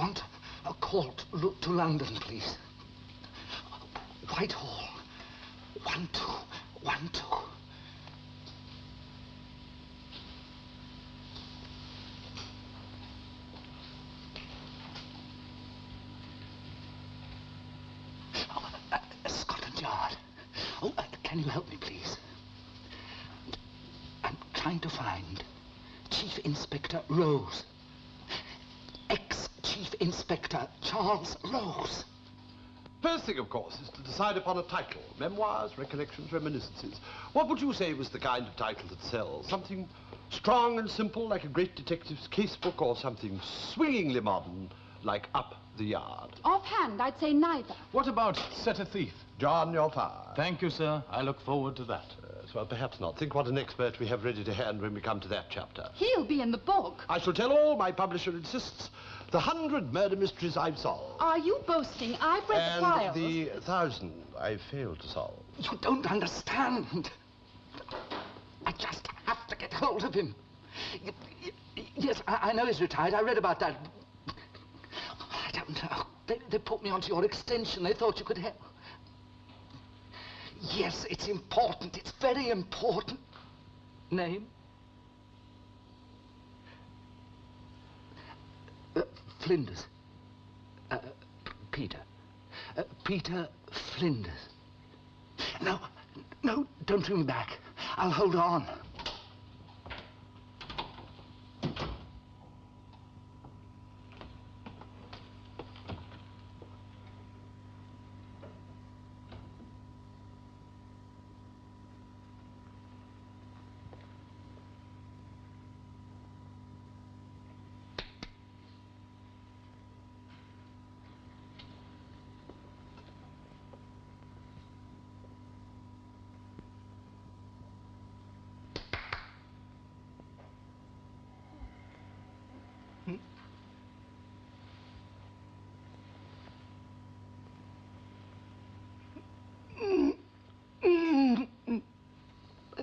want a call to London, please. Whitehall. 1212. Scotland Yard. Oh, can you help me, please? I'm trying to find Chief Inspector Rose. Ex-Chief Inspector Charles Rose. First thing, of course, is to decide upon a title. Memoirs, recollections, reminiscences. What would you say was the kind of title that sells? Something strong and simple, like a great detective's casebook, or something swingingly modern, like Up the Yard? Offhand, I'd say neither. What about Set a Thief? John, your fire. Thank you, sir. I look forward to that. Well, perhaps not. Think what an expert we have ready to hand when we come to that chapter. He'll be in the book. I shall tell all my publisher insists. The 100 murder mysteries I've solved. Are you boasting? I've read the files. And the 1,000 I've failed to solve. You don't understand. I just have to get hold of him. Yes, I know he's retired. I read about that. I don't know. They put me onto your extension. They thought you could help. Yes, it's important. It's very important. Name? Flinders. Peter. Peter Flinders. No, don't ring me back. I'll hold on.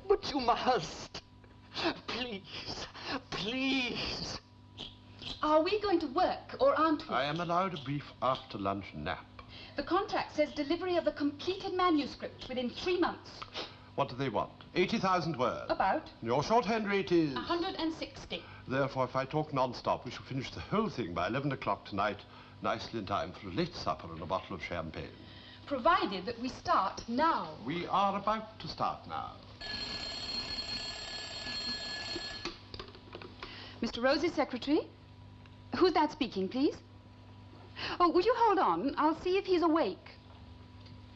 But you must. Please. Are we going to work, or aren't we? I am allowed a brief after-lunch nap. The contract says delivery of the completed manuscript within 3 months. What do they want? 80,000 words? About. Your shorthand rate is? 160. Therefore, if I talk non-stop, we shall finish the whole thing by 11 o'clock tonight, nicely in time for a late supper and a bottle of champagne. Provided that we start now. We are about to start now. Mr. Rose's secretary? Who's that speaking, please? Oh, would you hold on? I'll see if he's awake.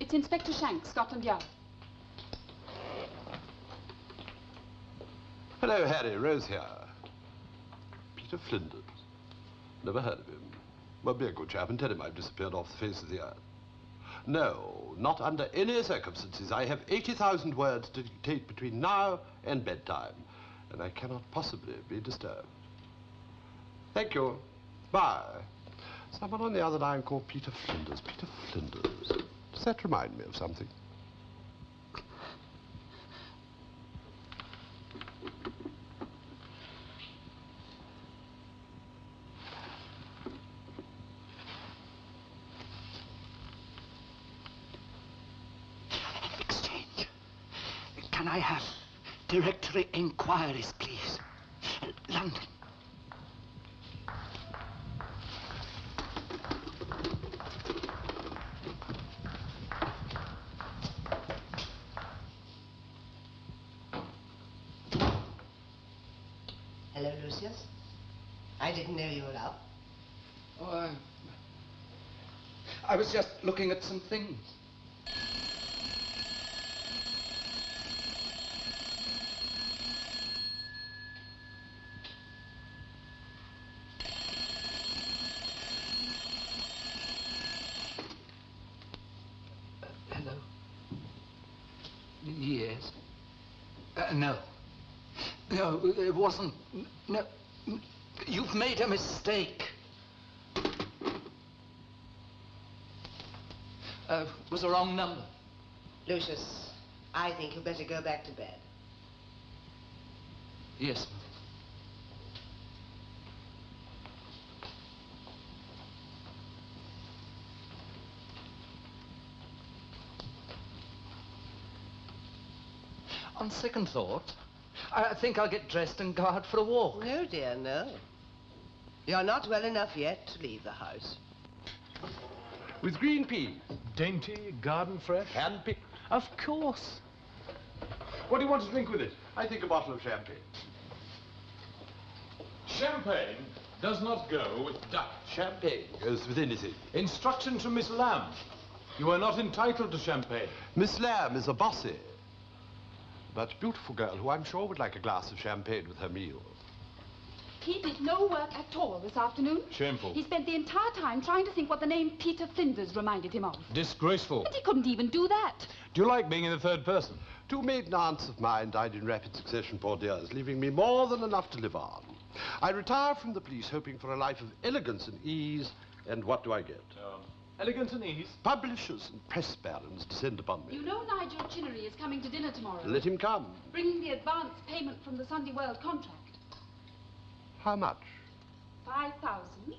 It's Inspector Shanks, Scotland Yard. Hello, Harry. Rose here. Peter Flinders. Never heard of him. Well, be a good chap and tell him I've disappeared off the face of the earth. No, not under any circumstances. I have 80,000 words to dictate between now and bedtime, and I cannot possibly be disturbed. Thank you. Bye. Someone on the other line called Peter Flinders. Peter Flinders. Does that remind me of something? Exchange. Can I have directory inquiries, please? London. Hello, Lucius. I didn't know you were up. Oh, I was just looking at some things. Hello? Yes. No. No, it wasn't. No. You've made a mistake. Was the wrong number. Lucius, I think you better go back to bed. Yes, On second thought, I think I'll get dressed and go out for a walk. No, dear, no. You're not well enough yet to leave the house. With green peas. Dainty, garden fresh? Hand-picked. Of course. What do you want to drink with it? I think a bottle of champagne. Champagne does not go with duck. Champagne goes with anything. Instructions from Miss Lamb. You are not entitled to champagne. Miss Lamb is a bossy, but beautiful girl who I'm sure would like a glass of champagne with her meal. He did no work at all this afternoon. Shameful. He spent the entire time trying to think what the name Peter Flinders reminded him of. Disgraceful. And he couldn't even do that. Do you like being in the third person? Two maiden aunts of mine died in rapid succession, poor dears, leaving me more than enough to live on. I retire from the police hoping for a life of elegance and ease, and what do I get? Elegance and ease. Publishers and press barons descend upon me. You know Nigel Chinnery is coming to dinner tomorrow. Let him come. Bringing the advance payment from the Sunday World contract. How much? 5,000.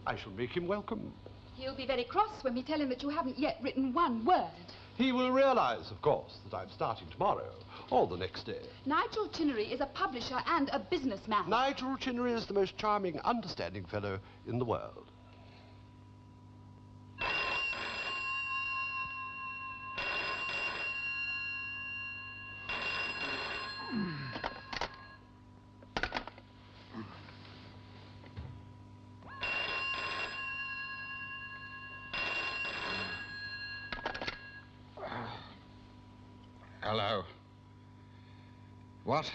I shall make him welcome. He'll be very cross when we tell him that you haven't yet written one word. He will realize, of course, that I'm starting tomorrow, or the next day. Nigel Chinnery is a publisher and a businessman. Nigel Chinnery is the most charming, understanding fellow in the world. Hello. What?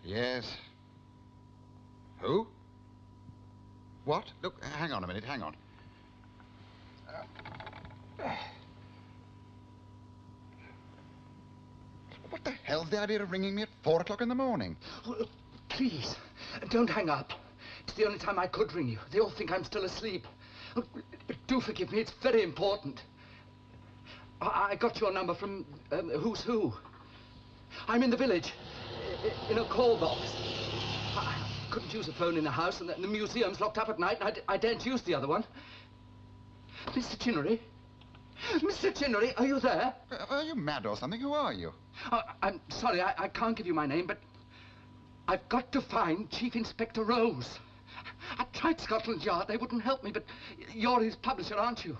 Yes. Who? What? Look, hang on a minute, hang on. What the hell's the idea of ringing me at 4 o'clock in the morning? Well, please, don't hang up. It's the only time I could ring you. They all think I'm still asleep. Do forgive me, it's very important. I got your number from Who's Who. I'm in the village, in a call box. I couldn't use a phone in the house, and the museum's locked up at night, and I daren't use the other one. Mr. Chinnery? Mr. Chinnery, are you there? Are you mad or something? Who are you? I'm sorry, I can't give you my name, but I've got to find Chief Inspector Rose. I tried Scotland Yard, they wouldn't help me, but you're his publisher, aren't you?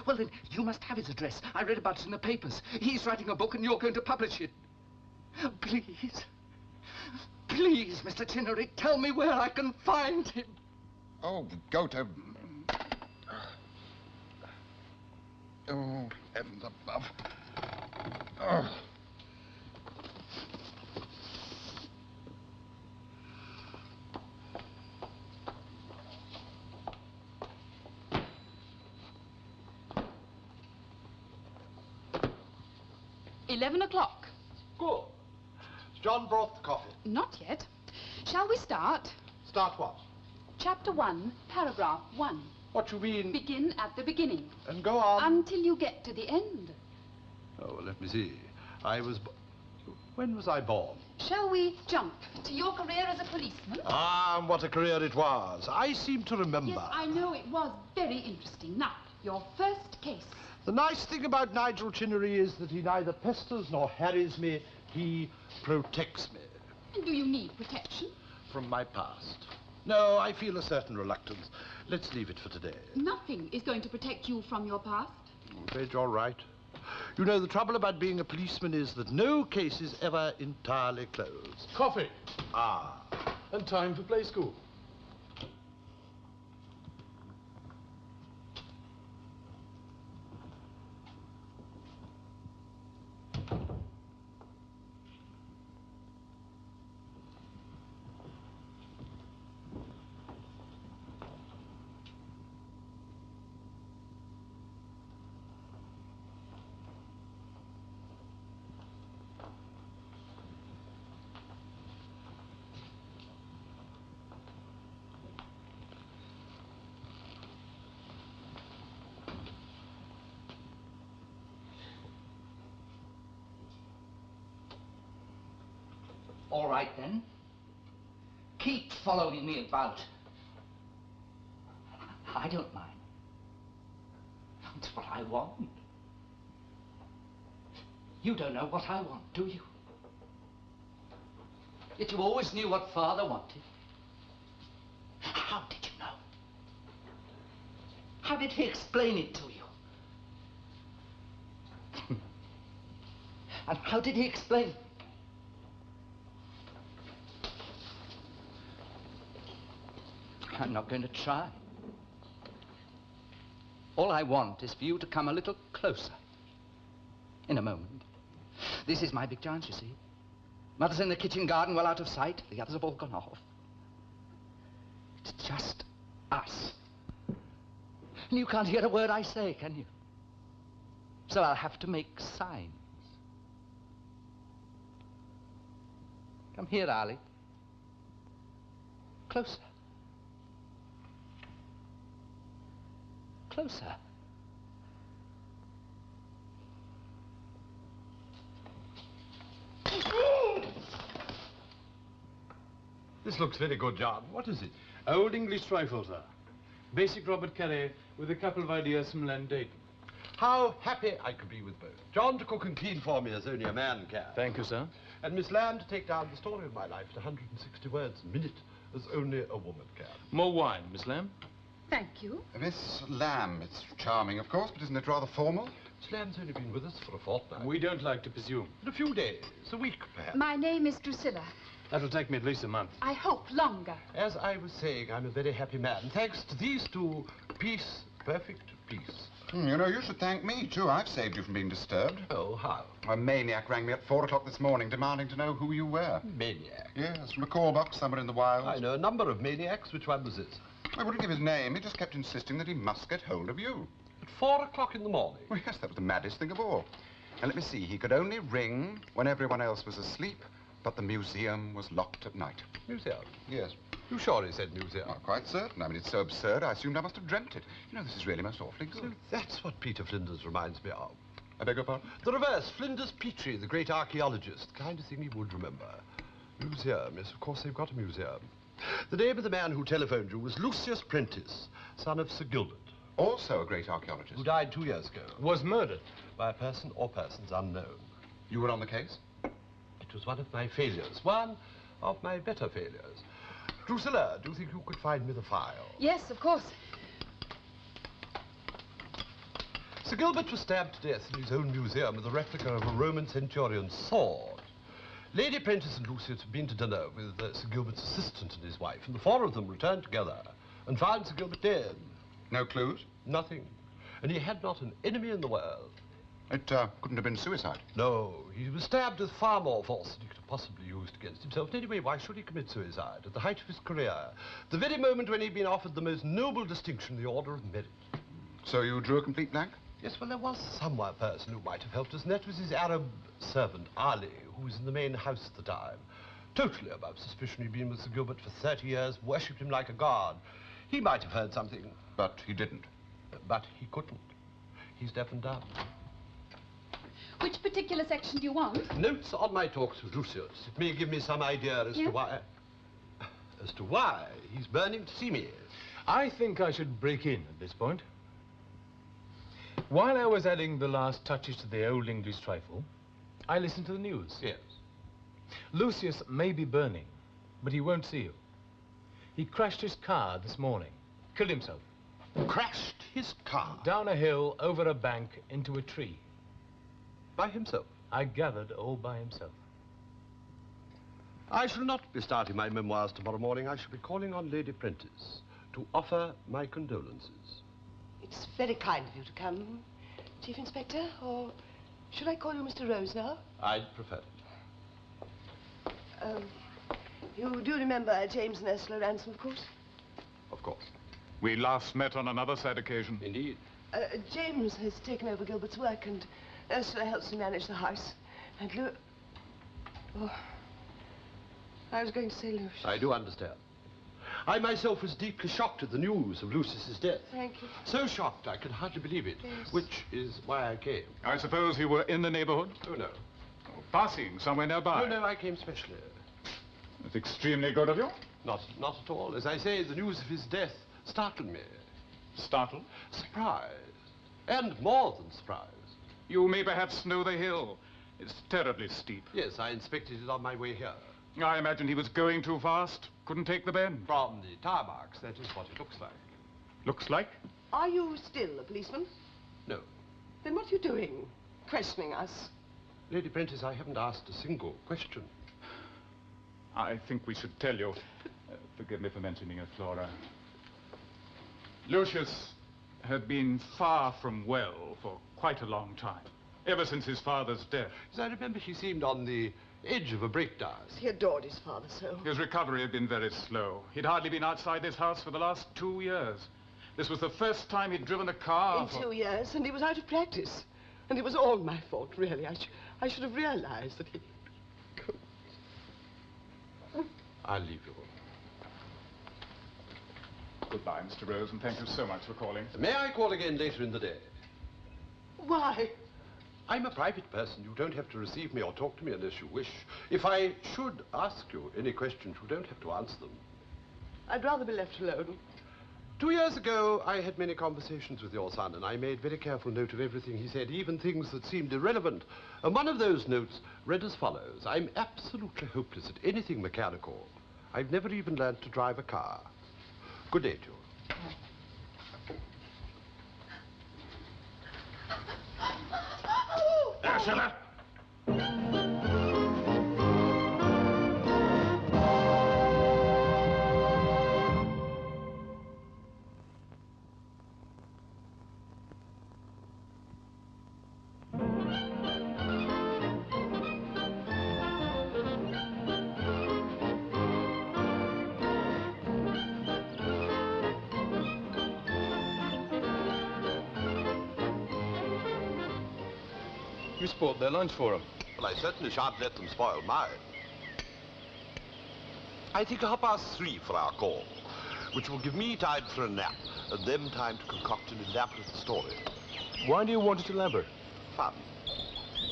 Well, then, you must have his address. I read about it in the papers. He's writing a book and you're going to publish it. Please. Please, Mr. Chinnery, tell me where I can find him. Oh, go to... Oh, heavens above. Oh. $11 o'clock. Good. John brought the coffee. Not yet. Shall we start? Start what? Chapter 1, paragraph 1. What you mean? Begin at the beginning. And go on. Until you get to the end. Oh, well, let me see. When was I born? Shall we jump to your career as a policeman? Ah, what a career it was. I seem to remember. Yes, I know it was very interesting. Now, your first case. The nice thing about Nigel Chinnery is that he neither pesters nor harries me. He protects me. And do you need protection? From my past. No, I feel a certain reluctance. Let's leave it for today. Nothing is going to protect you from your past. I'm afraid you're right. You know, the trouble about being a policeman is that no case is ever entirely closed. Coffee. Ah. And time for play school. All right, then. Keep following me about. I don't mind. It's what I want. You don't know what I want, do you? Yet you always knew what Father wanted. How did you know? How did he explain it to you? And how did he explain? I'm not going to try. All I want is for you to come a little closer. In a moment. This is my big chance, you see. Mother's in the kitchen garden, well out of sight. The others have all gone off. It's just us. And you can't hear a word I say, can you? So I'll have to make signs. Come here, Ali. Closer. Closer. This looks very good, John. What is it? Old English rifle, sir. Basic Robert Carey with a couple of ideas from Len Dayton. How happy I could be with both. John to cook and clean for me as only a man can. Thank you, sir. And Miss Lamb to take down the story of my life at 160 words a minute as only a woman can. More wine, Miss Lamb. Thank you. Miss Lamb, it's charming, of course, but isn't it rather formal? Miss Lamb's only been with us for a fortnight. We don't like to presume. In a few days, a week perhaps. My name is Drusilla. That'll take me at least a month. I hope longer. As I was saying, I'm a very happy man. Thanks to these two, peace, perfect peace. You know, you should thank me, too. I've saved you from being disturbed. Oh, how? A maniac rang me at 4 o'clock this morning demanding to know who you were. Maniac. Yes, from a call box somewhere in the wilds. I know a number of maniacs. Which one was this? I wouldn't give his name. He just kept insisting that he must get hold of you. At 4 o'clock in the morning. Well, yes, that was the maddest thing of all. And let me see, he could only ring when everyone else was asleep, but the museum was locked at night. Museum? Yes. You sure he said museum? Not quite certain. I mean, it's so absurd, I assumed I must have dreamt it. You know, this is really most awfully good. So that's what Peter Flinders reminds me of. I beg your pardon? The reverse, Flinders Petrie, the great archaeologist. The kind of thing he would remember. Museum, yes, of course they've got a museum. The name of the man who telephoned you was Lucius Prentice, son of Sir Gilbert. Also a great archaeologist. Who died 2 years ago. Was murdered. By a person or persons unknown. You were on the case? It was one of my failures. One of my better failures. Drusilla, do you think you could find me the file? Yes, of course. Sir Gilbert was stabbed to death in his own museum with a replica of a Roman centurion's sword. Lady Prentice and Lucius had been to dinner with Sir Gilbert's assistant and his wife, and the four of them returned together and found Sir Gilbert dead. No clues? Nothing. And he had not an enemy in the world. It couldn't have been suicide. No, he was stabbed with far more force than he could have possibly used against himself. And anyway, why should he commit suicide at the height of his career? The very moment when he'd been offered the most noble distinction, the Order of Merit. So you drew a complete blank? Yes, well, there was some person who might have helped us, and that was his Arab servant, Ali, who was in the main house at the time. Totally above suspicion. He'd been with Sir Gilbert for 30 years, worshipped him like a god. He might have heard something. But he didn't. But he couldn't. He's deaf and dumb. Which particular section do you want? Notes on my talks with Lucius. It may give me some idea as to why... As to why he's burning to see me. I think I should break in at this point. While I was adding the last touches to the old English trifle, I listened to the news. Yes. Lucius may be burning, but he won't see you. He crashed his car this morning. Killed himself. Crashed his car? Down a hill, over a bank, into a tree. By himself? I gathered all by himself. I shall not be starting my memoirs tomorrow morning. I shall be calling on Lady Prentice to offer my condolences. It's very kind of you to come, Chief Inspector, or should I call you Mr. Rose now? I'd prefer it. You do remember James and Ursula Ransom, of course? Of course. We last met on another sad occasion. Indeed. James has taken over Gilbert's work, and Ursula helps him manage the house. And Oh, I was going to say Lucius. I do understand. I myself was deeply shocked at the news of Lucius's death. Thank you. So shocked I could hardly believe it, Yes. which is why I came. I suppose you were in the neighborhood? Oh, no. Oh, passing somewhere nearby? No, I came specially. That's extremely good of you. Not at all. As I say, the news of his death startled me. Startled? Surprised. And more than surprised. You may perhaps know the hill It's terribly steep. Yes, I inspected it on my way here. I imagine he was going too fast. Couldn't take the bend. From the tire marks, that is what it looks like. Looks like. Are you still a policeman? No. Then what are you doing? Questioning us? Lady Prentice, I haven't asked a single question. I think we should tell you. Forgive me for mentioning it, Flora. Lucius had been far from well for quite a long time. Ever since his father's death. As I remember, he seemed on the edge of a breakdown. He adored his father so. His recovery had been very slow. He'd hardly been outside this house for the last 2 years. This was the first time he'd driven a car In 2 years, and he was out of practice. And it was all my fault, really. I should have realized that he... I'll leave you. Goodbye, Mr. Rose, and thank you so much for calling. May I call again later in the day? Why? I'm a private person. You don't have to receive me or talk to me unless you wish. If I should ask you any questions, you don't have to answer them. I'd rather be left alone. 2 years ago, I had many conversations with your son, and I made very careful note of everything he said, even things that seemed irrelevant. And one of those notes read as follows. I'm absolutely hopeless at anything mechanical. I've never even learned to drive a car. Good day to you. Ursula! You spoiled their lunch for them. Well, I certainly shan't let them spoil mine. I think 3:30 for our call, which will give me time for a nap, and them time to concoct an elaborate story. Why do you want it elaborate? Fun.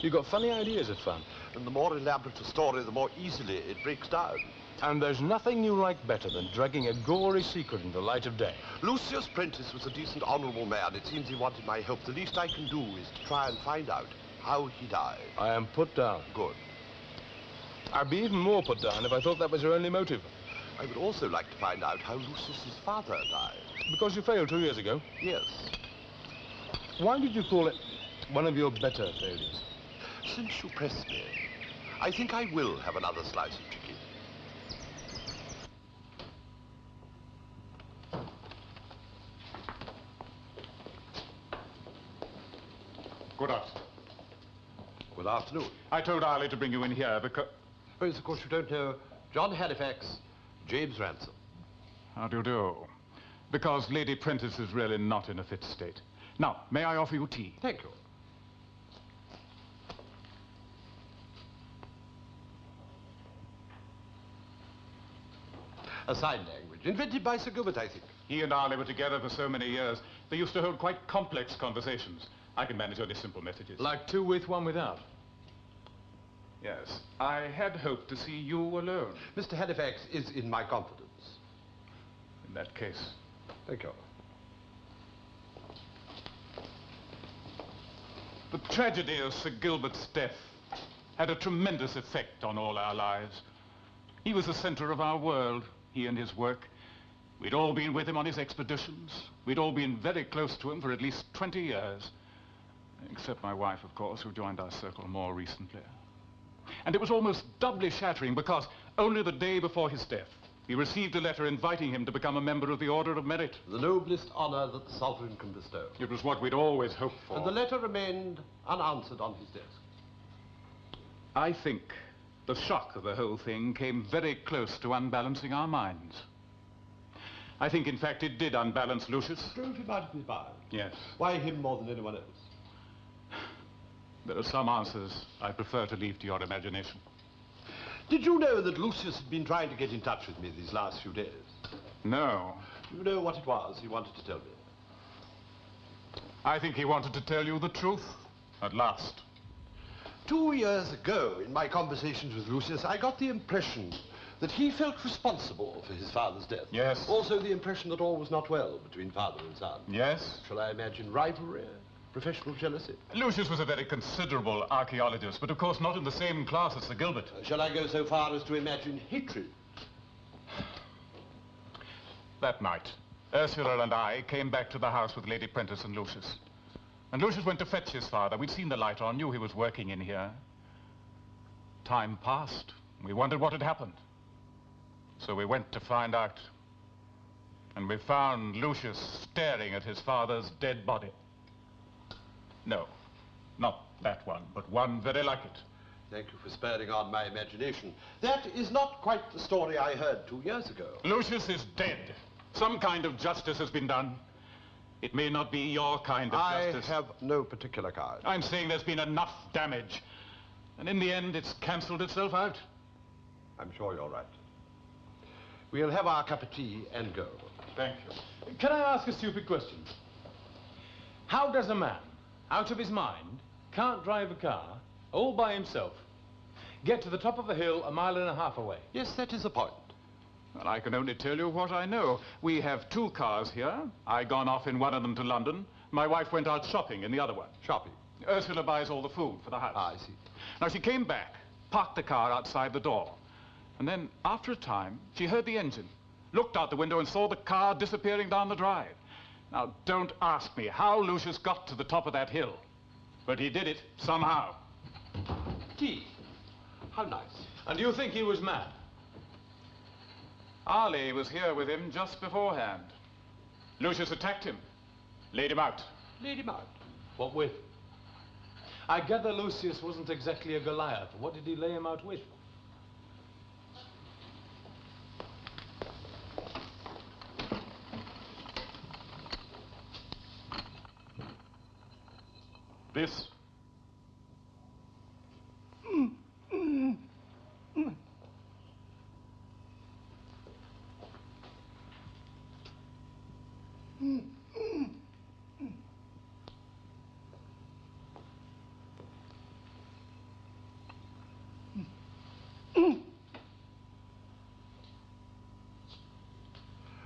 You've got funny ideas of fun. And the more elaborate a story, the more easily it breaks down. And there's nothing you like better than dragging a gory secret into the light of day. Lucius Prentice was a decent, honorable man. It seems he wanted my help. The least I can do is to try and find out how he died. I am put down. Good. I'd be even more put down if I thought that was your only motive. I would also like to find out how Lucius's father died. Because you failed 2 years ago. Yes. Why did you call it one of your better failures? Since you press me, I think I will have another slice of chicken. Good afternoon. Good afternoon. I told Arlie to bring you in here because... Oh, yes, of course, you don't know John Halifax, James Ransom. How do you do? Because Lady Prentice is really not in a fit state. Now, may I offer you tea? Thank you. A sign language, invented by Sir Gilbert, I think. He and Arlie were together for so many years. They used to hold quite complex conversations. I can manage only simple messages. Like 2 with, 1 without. Yes. I had hoped to see you alone. Mr. Halifax is in my confidence. In that case. Thank you. The tragedy of Sir Gilbert's death had a tremendous effect on all our lives. He was the center of our world, he and his work. We'd all been with him on his expeditions. We'd all been very close to him for at least 20 years. Except my wife, of course, who joined our circle more recently. And it was almost doubly shattering because only the day before his death, he received a letter inviting him to become a member of the Order of Merit. The noblest honor that the sovereign can bestow. It was what we'd always hoped for. And the letter remained unanswered on his desk. I think the shock of the whole thing came very close to unbalancing our minds. I think, in fact, it did unbalance Lucius. Drove him out of his mind. Yes. Why him more than anyone else? There are some answers I prefer to leave to your imagination. Did you know that Lucius had been trying to get in touch with me these last few days? No. You know what it was he wanted to tell me? I think he wanted to tell you the truth, at last. 2 years ago, in my conversations with Lucius, I got the impression that he felt responsible for his father's death. Yes. Also the impression that all was not well between father and son. Yes? Shall I imagine rivalry? Professional jealousy? Lucius was a very considerable archaeologist, but of course not in the same class as Sir Gilbert. Shall I go so far as to imagine hatred? That night, Ursula and I came back to the house with Lady Prentice and Lucius. And Lucius went to fetch his father. We'd seen the light on, knew he was working in here. Time passed. We wondered what had happened. So we went to find out. And we found Lucius staring at his father's dead body. No, not that one, but one very like it. Thank you for sparing on my imagination. That is not quite the story I heard 2 years ago. Lucius is dead. Some kind of justice has been done. It may not be your kind of justice. I have no particular kind. I'm saying there's been enough damage. And in the end, it's cancelled itself out. I'm sure you're right. We'll have our cup of tea and go. Thank you. Can I ask a stupid question? How does a man, out of his mind, can't drive a car, all by himself, get to the top of a hill 1.5 miles away? Yes, that is the point. Well, I can only tell you what I know. We have 2 cars here. I gone off in one of them to London. My wife went out shopping in the other one. Shopping? Ursula buys all the food for the house. Ah, I see. Now, she came back, parked the car outside the door. And then, after a time, she heard the engine, looked out the window and saw the car disappearing down the drive. Now, don't ask me how Lucius got to the top of that hill. But he did it somehow. Tea? How nice. And do you think he was mad? Ali was here with him just beforehand. Lucius attacked him, laid him out. Laid him out. What with? I gather Lucius wasn't exactly a Goliath. What did he lay him out with? This.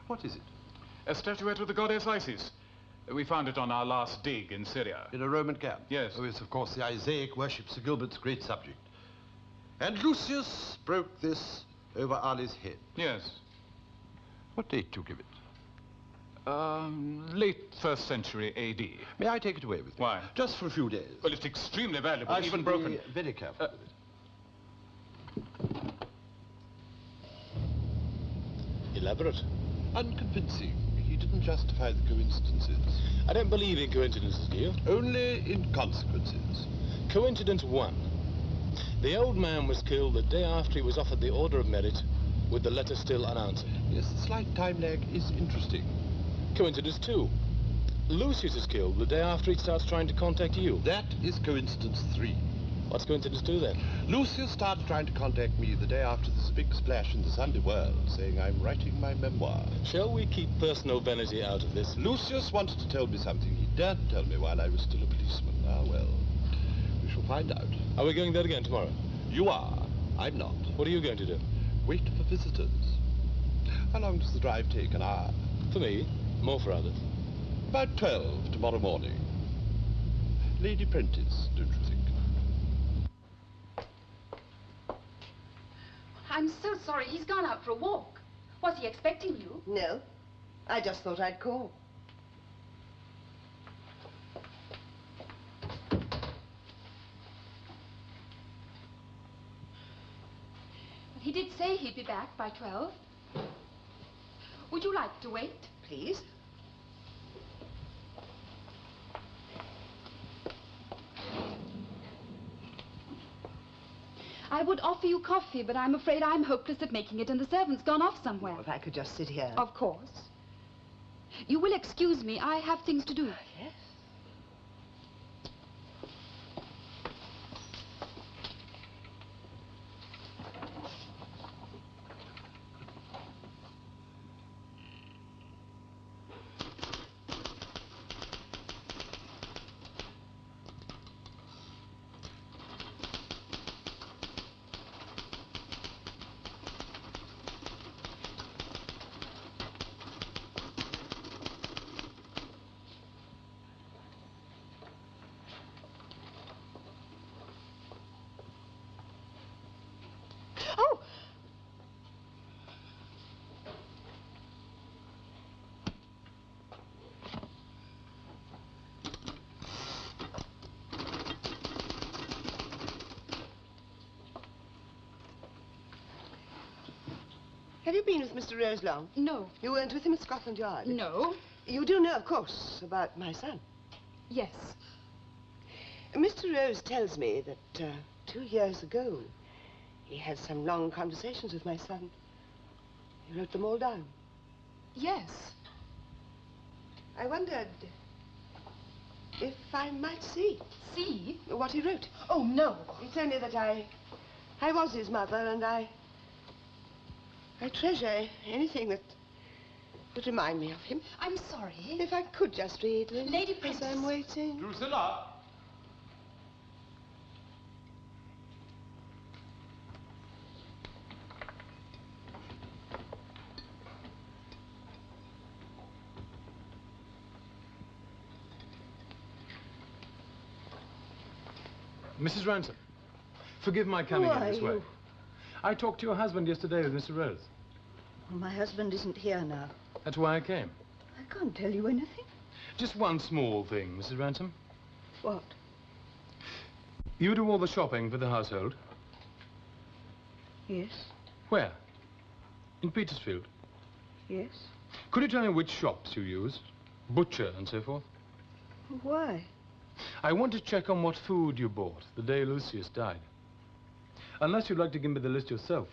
What is it? A statuette of the goddess Isis. We found it on our last dig in Syria. In a Roman camp? Yes. Oh, yes, of course, the Isaac worship Sir Gilbert's great subject. And Lucius broke this over Ali's head. Yes. What date do you give it? Late 1st century A.D. May I take it away with me? Why? Just for a few days. Well, it's extremely valuable, I even should broken. be very careful with it. Elaborate. Unconvincing. He didn't justify the coincidences. I don't believe in coincidences, do you? Only in consequences. Coincidence 1. The old man was killed the day after he was offered the Order of Merit, with the letter still unanswered. Yes, the slight time lag is interesting. Coincidence 2. Lucius is killed the day after he starts trying to contact you. That is coincidence 3. What's coincidence 2 then? Lucius started trying to contact me the day after this big splash in the Sunday World, saying I'm writing my memoir. Shall we keep personal vanity out of this? Lucius wanted to tell me something he daren't tell me while I was still a policeman. Ah, well, we shall find out. Are we going there again tomorrow? You are. I'm not. What are you going to do? Wait for visitors. How long does the drive take? An hour? For me, more for others. About 12 tomorrow morning. Lady Prentice, don't you think? I'm so sorry. He's gone out for a walk. Was he expecting you? No. I just thought I'd call. He did say he'd be back by 12. Would you like to wait? Please. I would offer you coffee, but I'm afraid I'm hopeless at making it, and the servant's gone off somewhere. If I could just sit here. Of course. You will excuse me. I have things to do. Yes. Have you been with Mr. Rose long? No. You weren't with him at Scotland Yard? No. You do know, of course, about my son. Yes. Mr. Rose tells me that 2 years ago, he had some long conversations with my son. He wrote them all down. Yes. I wondered if I might see. See? What he wrote. Oh, no. It's only that I was his mother, and I treasure anything that would remind me of him. I'm sorry. If I could just read them. Lady As Princess. I'm waiting. Drusilla! Mrs. Ransom, forgive my coming Who in are this way. you? I talked to your husband yesterday with Mr. Rose. Well, my husband isn't here now. That's why I came. I can't tell you anything. Just one small thing, Mrs. Ransom. What? You do all the shopping for the household. Yes, Where? In Petersfield. yes. Could you tell me which shops you use? Butcher and so forth. Why? I want to check on what food you bought the day Lucius died. Unless you'd like to give me the list yourself.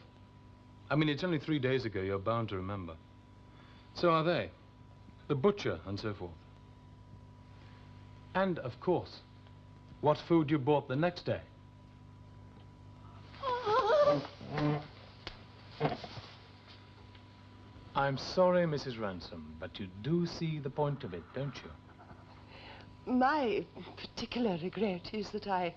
I mean, it's only 3 days ago, you're bound to remember. So are they. The butcher and so forth. And, of course, what food you bought the next day. I'm sorry, Mrs. Ransom, but you do see the point of it, don't you? My particular regret is that I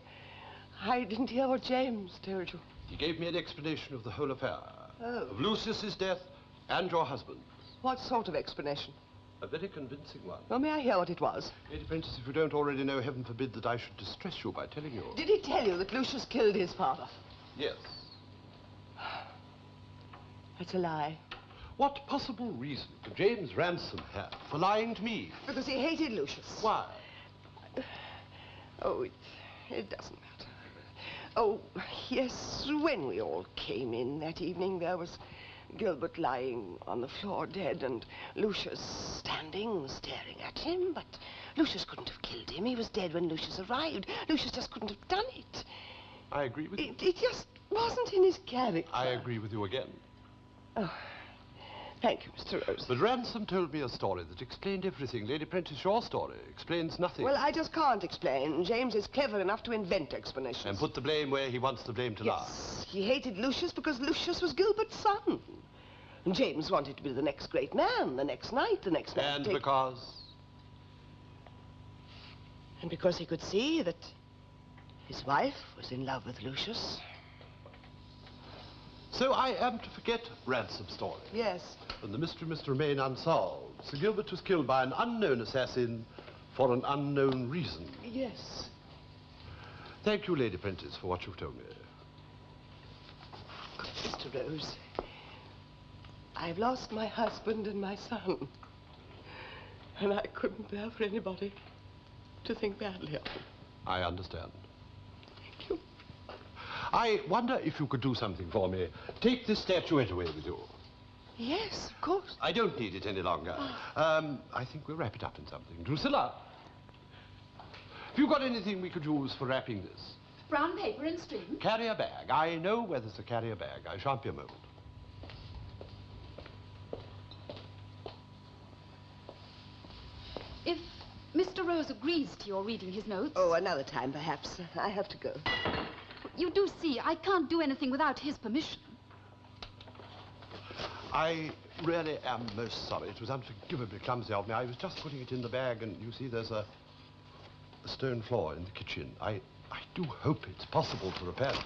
didn't hear what James told you. He gave me an explanation of the whole affair. Oh. Of Lucius's death and your husband's. What sort of explanation? A very convincing one. Well, may I hear what it was? Lady Princess, if you don't already know, heaven forbid that I should distress you by telling you. Did he tell you that Lucius killed his father? Yes. It's a lie. What possible reason could James Ransom have for lying to me? Because he hated Lucius. Why? Oh, it doesn't matter. Oh, yes, when we all came in that evening, there was Gilbert lying on the floor dead and Lucius standing, staring at him. But Lucius couldn't have killed him. He was dead when Lucius arrived. Lucius just couldn't have done it. I agree with you. It just wasn't in his character. I agree with you again. Oh, thank you, Mr. Rose. But Ransom told me a story that explained everything. Lady Prentice, your story explains nothing. Well, I just can't explain. James is clever enough to invent explanations. And put the blame where he wants the blame to lie. Yes, he hated Lucius because Lucius was Gilbert's son. And James wanted to be the next great man, the next knight, the next man. And because? And because he could see that his wife was in love with Lucius. So I am to forget Ransom's story. Yes. And the mystery must remain unsolved. Sir Gilbert was killed by an unknown assassin for an unknown reason. Yes. Thank you, Lady Prentice, for what you've told me. Mr. Rose, I've lost my husband and my son. And I couldn't bear for anybody to think badly of him. I understand. Thank you. I wonder if you could do something for me. Take this statuette away with you. Yes, of course. I don't need it any longer. I think we'll wrap it up in something. Drusilla, have you got anything we could use for wrapping this? Brown paper and string. Carrier bag. I know where there's a carrier bag. I shan't be a moment. If Mr. Rose agrees to your reading his notes... Oh, another time, perhaps. I have to go. You do see, I can't do anything without his permission. I really am most sorry. It was unforgivably clumsy of me. I was just putting it in the bag, and you see there's a stone floor in the kitchen. I do hope it's possible to repair it.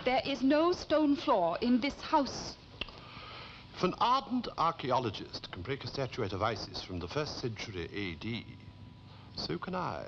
There is no stone floor in this house. If an ardent archaeologist can break a statuette of Isis from the 1st century A.D., so can I.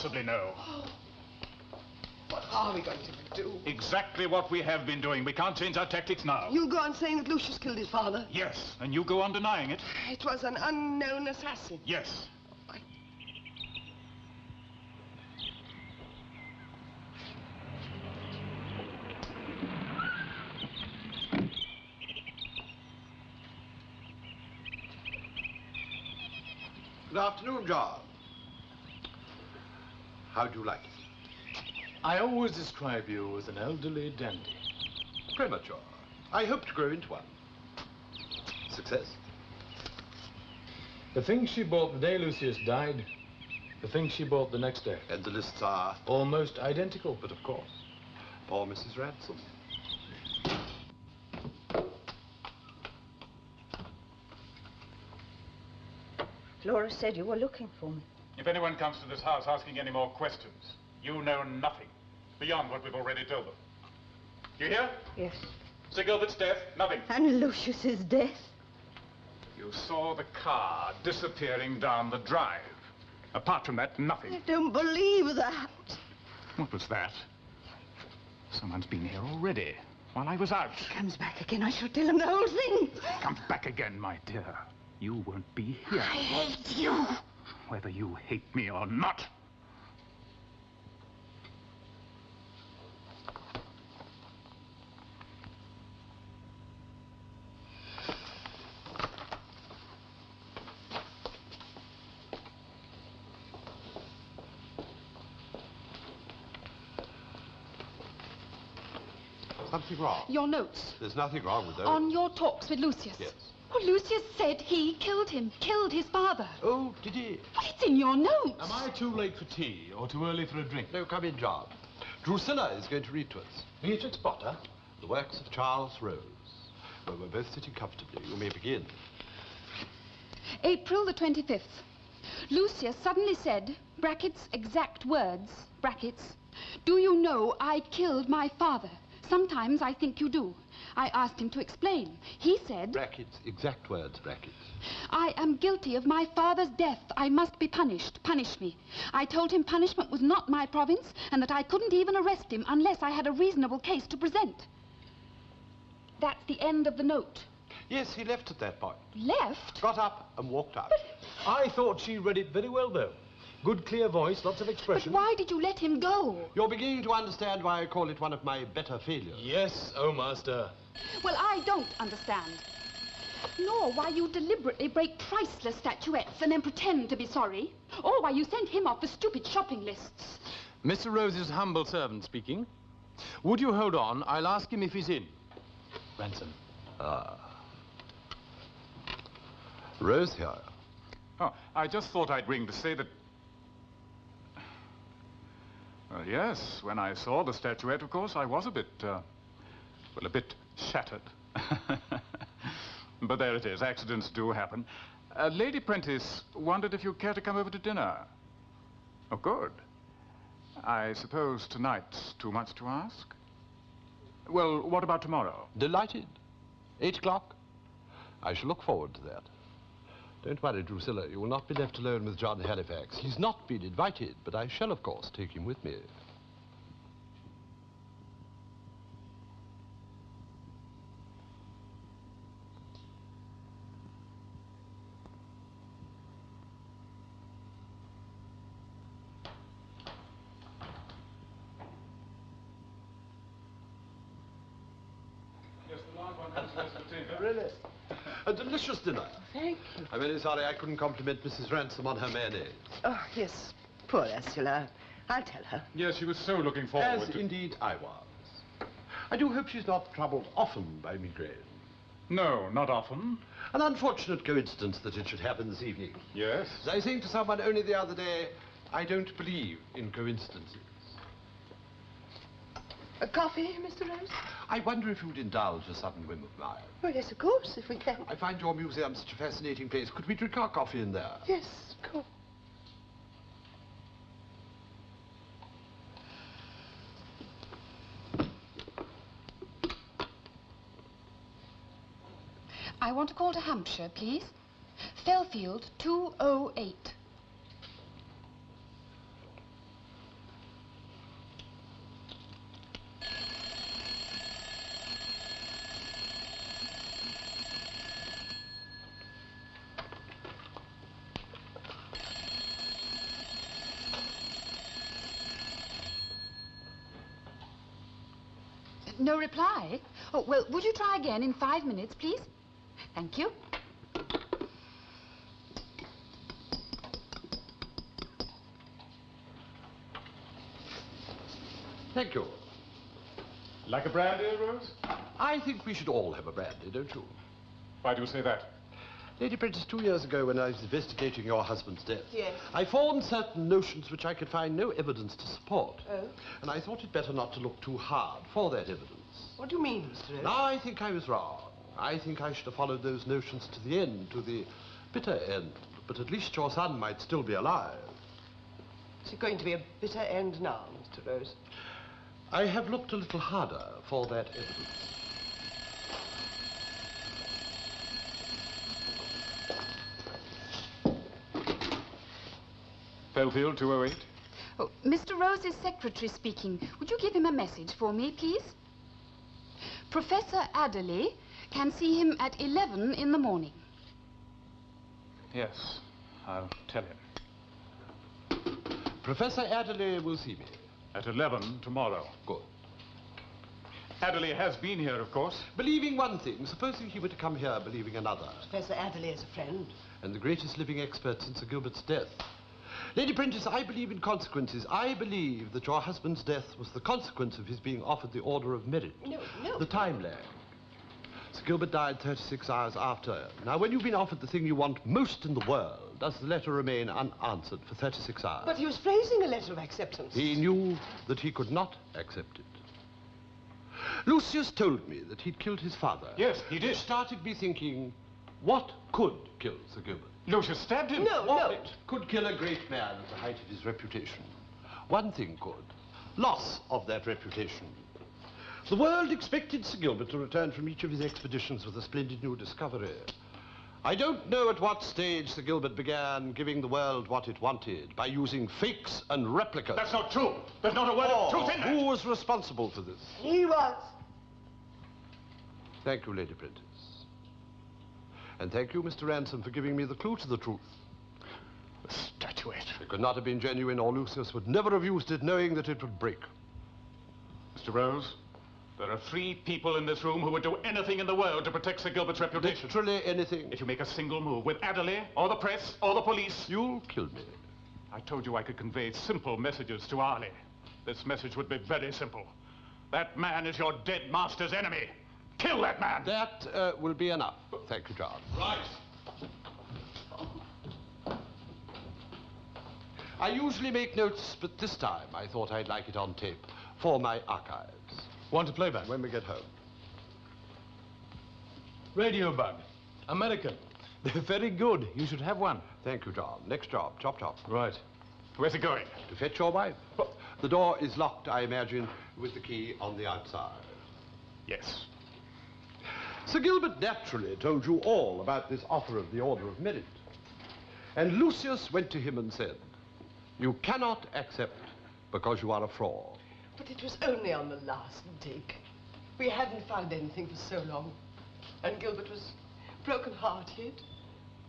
possibly know? What are we going to do? Exactly what we have been doing. We can't change our tactics now. You'll go on saying that Lucius killed his father? Yes, and you go on denying it? It was an unknown assassin. Yes. Good afternoon, John. How do you like it? I always describe you as an elderly dandy. Premature. I hope to grow into one. Success. The things she bought the day Lucius died, the things she bought the next day. And the lists are? Almost identical. But of course. Poor Mrs. Ransom. Laura said you were looking for me. If anyone comes to this house asking any more questions, you know nothing beyond what we've already told them. You hear? Yes. Sir Gilbert's death, nothing. And Lucius's death? You saw the car disappearing down the drive. Apart from that, nothing. I don't believe that. What was that? Someone's been here already, while I was out. If he comes back again, I shall tell him the whole thing. Comes back again, my dear. You won't be here. I hate you. Whether you hate me or not. Something wrong? Your notes. There's nothing wrong with those. On your talks with Lucius. Yes. Well, Lucius said he killed him, killed his father. Oh, did he? Well, it's in your notes. Am I too late for tea or too early for a drink? No, come in, John. Drusilla is going to read to us. Beatrix Potter? The works of Charles Rose. Well, we're both sitting comfortably. You may begin. April the 25th. Lucius suddenly said, brackets, exact words, brackets, do you know I killed my father? Sometimes I think you do. I asked him to explain. He said... Brackets, exact words, brackets. I am guilty of my father's death. I must be punished. Punish me. I told him punishment was not my province and that I couldn't even arrest him unless I had a reasonable case to present. That's the end of the note. Yes, he left at that point. Left? Got up and walked out. I thought she read it very well, though. Good, clear voice, lots of But expression. why did you let him go? You're beginning to understand why I call it one of my better failures. Yes, oh, master. Well, I don't understand. Nor why you deliberately break priceless statuettes and then pretend to be sorry. Or why you send him off for stupid shopping lists. Mr. Rose's humble servant speaking. Would you hold on? I'll ask him if he's in. Ransom. Rose here. Oh, I just thought I'd ring to say that... Well, yes, when I saw the statuette, of course, I was a bit, well, a bit shattered. But there it is. Accidents do happen. Lady Prentice wondered if you'd care to come over to dinner. Oh, good. I suppose tonight's too much to ask? Well, what about tomorrow? Delighted. 8 o'clock. I shall look forward to that. Don't worry, Drusilla. You will not be left alone with John Halifax. He's not been invited, but I shall, of course, take him with me. Yes, the large one has less potato. Really? A delicious dinner. Thank you. I'm very sorry I couldn't compliment Mrs. Ransom on her mayonnaise. Oh, yes. Poor Ursula. I'll tell her. Yes, she was so looking forward As to... indeed I was. I do hope she's not troubled often by migraine. No, not often. An unfortunate coincidence that it should happen this evening. Yes. As I was saying to someone only the other day, I don't believe in coincidences. A coffee, Mr. Rose? I wonder if you'd indulge a sudden whim of mine. Oh, yes, of course, if we can. I find your museum such a fascinating place. Could we drink our coffee in there? Yes, of course. I want to call to Hampshire, please. Fairfield 208. No reply? Oh, well, would you try again in 5 minutes, please? Thank you. Thank you. Like a brandy, Rose? I think we should all have a brandy, don't you? Why do you say that? Lady Prentice, 2 years ago when I was investigating your husband's death, Yes. I formed certain notions which I could find no evidence to support. Oh? And I thought it better not to look too hard for that evidence. What do you mean, Mr. Rose? Now I think I was wrong. I think I should have followed those notions to the end, to the bitter end. But at least your son might still be alive. Is it going to be a bitter end now, Mr. Rose? I have looked a little harder for that evidence. Felfield, 208. Oh, Mr. Rose's secretary speaking. Would you give him a message for me, please? Professor Adderley can see him at 11 in the morning. Yes, I'll tell him. Professor Adderley will see me. At 11 tomorrow. Good. Adderley has been here, of course. Believing one thing, supposing he were to come here believing another. Professor Adderley is a friend. And the greatest living expert since Sir Gilbert's death. Lady Prentice, I believe in consequences. I believe that your husband's death was the consequence of his being offered the Order of Merit. No. The time lag. Sir Gilbert died 36 hours after. Now, when you've been offered the thing you want most in the world, does the letter remain unanswered for 36 hours? But he was phrasing a letter of acceptance. He knew that he could not accept it. Lucius told me that he'd killed his father. Yes, he did. Which started me thinking, what could kill Sir Gilbert? Lucius stabbed him. What could kill a great man at the height of his reputation? One thing could. Loss of that reputation. The world expected Sir Gilbert to return from each of his expeditions with a splendid new discovery. I don't know at what stage Sir Gilbert began giving the world what it wanted by using fakes and replicas. That's not true. There's not a word of truth in that. Who was responsible for this? He was. Thank you, Lady Prentice. And thank you, Mr. Ransom, for giving me the clue to the truth. The statuette. It could not have been genuine, or Lucius would never have used it knowing that it would break. Mr. Rose, there are 3 people in this room who would do anything in the world to protect Sir Gilbert's reputation. Literally anything. If you make a single move with Adderley, or the press, or the police... You'll kill me. I told you I could convey simple messages to Arlie. This message would be very simple. That man is your dead master's enemy. Kill that man! That will be enough. Thank you, John. Right. I usually make notes, but this time I thought I'd like it on tape for my archives. Want to play back? When we get home. Radio bug. American. They're very good. You should have one. Thank you, John. Next job. Chop, chop. Right. Where's he going? To fetch your wife. The door is locked, I imagine, with the key on the outside. Yes. Sir Gilbert naturally told you all about this offer of the Order of Merit. And Lucius went to him and said, you cannot accept because you are a fraud. But it was only on the last dig. We hadn't found anything for so long. And Gilbert was broken-hearted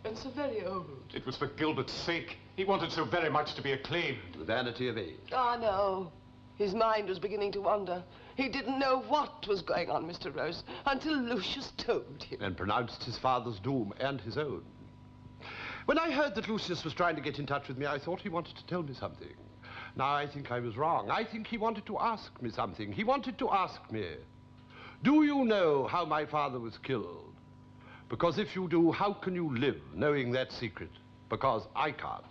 and so very old. It was for Gilbert's sake. He wanted so very much to be acclaimed. The vanity of age. Ah, no. His mind was beginning to wander. He didn't know what was going on, Mr. Rose, until Lucius told him. And pronounced his father's doom and his own. When I heard that Lucius was trying to get in touch with me, I thought he wanted to tell me something. Now, I think I was wrong. I think he wanted to ask me something. He wanted to ask me, do you know how my father was killed? Because if you do, how can you live knowing that secret? Because I can't.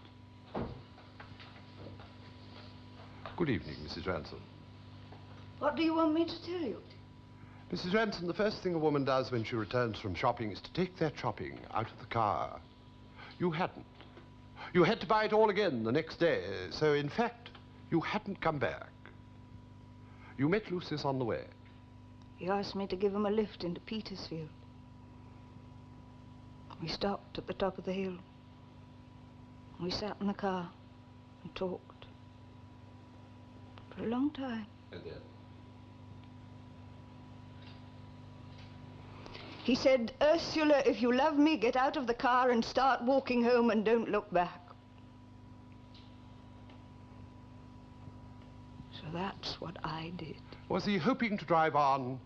Good evening, Mrs. Ransom. What do you want me to tell you? Mrs. Ransom, the first thing a woman does when she returns from shopping is to take that shopping out of the car. You hadn't. You had to buy it all again the next day, so in fact, you hadn't come back. You met Lucius on the way. He asked me to give him a lift into Petersfield. We stopped at the top of the hill. We sat in the car and talked for a long time. And then? He said, Ursula, if you love me, get out of the car and start walking home and don't look back. So that's what I did. Was he hoping to drive on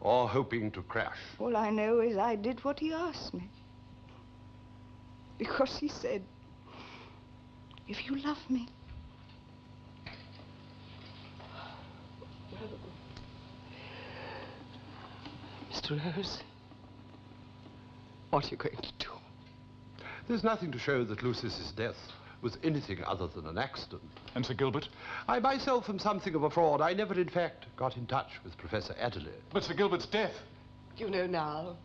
or hoping to crash? All I know is I did what he asked me. Because he said, if you love me. Well, Mr. Rose, what are you going to do? There's nothing to show that Lucius's death was anything other than an accident. And Sir Gilbert? I myself am something of a fraud. I never, in fact, got in touch with Professor Adderley. But Sir Gilbert's death? You know now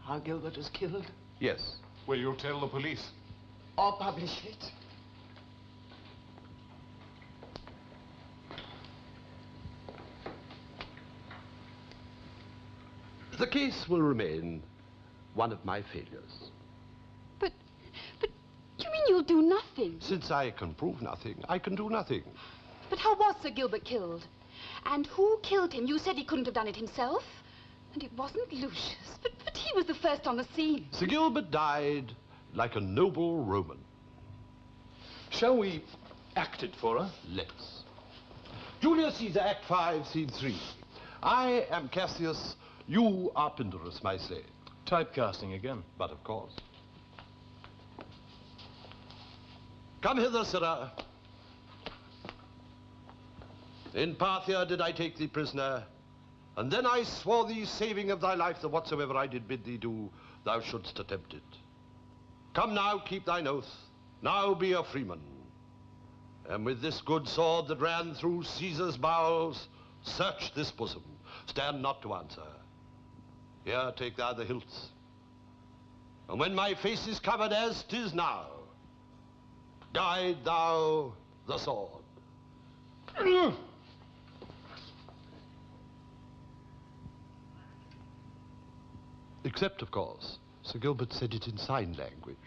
how Gilbert was killed? Yes. Will you tell the police? Or publish it? The case will remain one of my failures. But you mean you'll do nothing? Since I can prove nothing, I can do nothing. But how was Sir Gilbert killed? And who killed him? You said he couldn't have done it himself. And it wasn't Lucius. But he was the first on the scene. Sir Gilbert died like a noble Roman. Shall we act it for her? Let's. Julius Caesar, Act 5, Scene 3. I am Cassius, you are Pindarus, my slave. Typecasting again. But of course. Come hither, sirrah. In Parthia did I take thee prisoner, and then I swore thee, saving of thy life, that whatsoever I did bid thee do, thou shouldst attempt it. Come now, keep thine oath. Now be a freeman. And with this good sword that ran through Caesar's bowels, search this bosom. Stand not to answer. Here, take thou the hilts. And when my face is covered as 'tis now, guide thou the sword. Except, of course, Sir Gilbert said it in sign language.